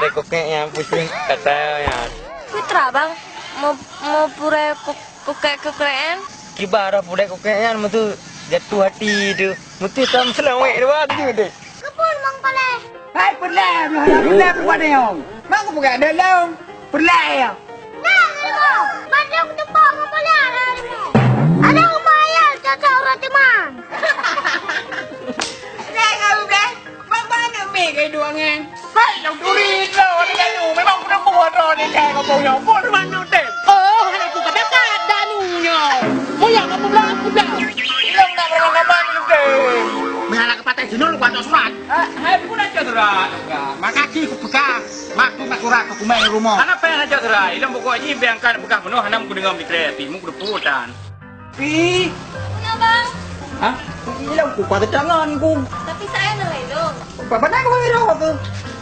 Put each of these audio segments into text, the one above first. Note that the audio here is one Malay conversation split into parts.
ada kokek yang pusing katanya. Fitra bang, mau pura kokek-kokekan? Kibar pura kokeknya mutu jatuh hati tu. Mutu tam selawek dua tu deh. Kepun bang pale. Hai perlah, perlah buat dia. Mak buka dalam. Perlah ya. Nah, lima. Mana aku tepuk bang pale ada lima. Ada upaya caca orang teman. Dah kau dah. Mak mana meh kai duangan. Hai, yang duri lo, ada yang memang pernah buat ron ni kai kau punya. Pun mana tem. Oh, hari aku kata kada nunya. Oh ya, kamu bilang aku dah. Hilang dah orang apa ni tem. Mengalah kepatai jenul baca surat. Hai pun aja surat. Makaki ku buka. Mak kurak aku main rumah. Anak pengen aja terai. Ilang pokok ini biangkan bukan penuh. Hanam ku dengar mikir api. Mu kedeputan. Pi. Punya bang. Hah? Hilang ku pada tangan ku. Tapi saya nelelong. Benar kau hero aku.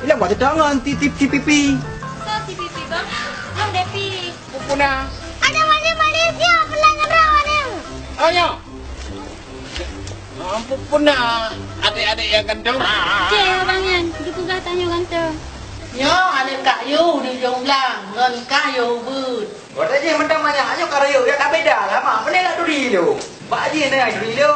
Hilang pada tangan titip pipi. So si pipi bang. Bang Devi. Puna. Ada mana Malaysia pelanggan rawan yang. Ayo. Ampun puna. Adik-adik yang gendong. Cik bang yang. Dia tanya ganteng. Nhớ anh em cả yêu đi dùng làng ngân cả yêu vượt. Kata je mentang banyak aja karyo dia tak beda lah mak. Mana nak duri tu? Pak je ni duri tu.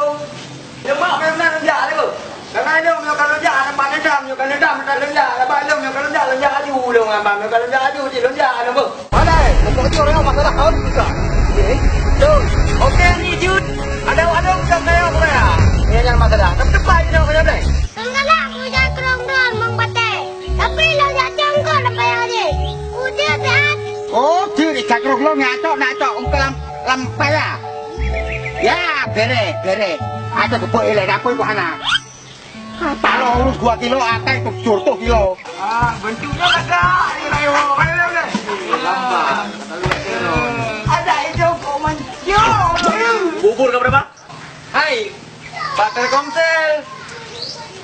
Dia mak memang lenjak tu. Karena dia mau kalau lenjak nak mana jam, kalau lenjak nak lenjak, lepas dia mau kalau lenjak aju tu ngam, mau kalau lenjak aju je lenjak tu bu. Mana? Pokok tu orang masalah kau juga. Tu. Okey ni Jud. Ada macam saya apa ya? Ini jangan masalah. Tapi depan je nak boleh. Enggaklah aku jangan kerong-kerong bang Pate. Tapi lo jangan jangkau apa yang ada. Udah berat. Oh, tu di kakrok lo ngaco lam lampai ya. Ya, bere. Ada kepok elek apa ku anak. Kata lo urus 2 kilo atai tu curto kilo. Bentuknya agak rayo. Lambat. Ada itu kau mencium. Bubur ke berapa? Hai. Pak Telkomsel.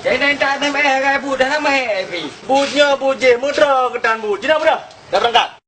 Jadi nanti tak ada meh kai bud dah meh pi. Budnya buje muda ketan bud. Cina muda. Dah berangkat.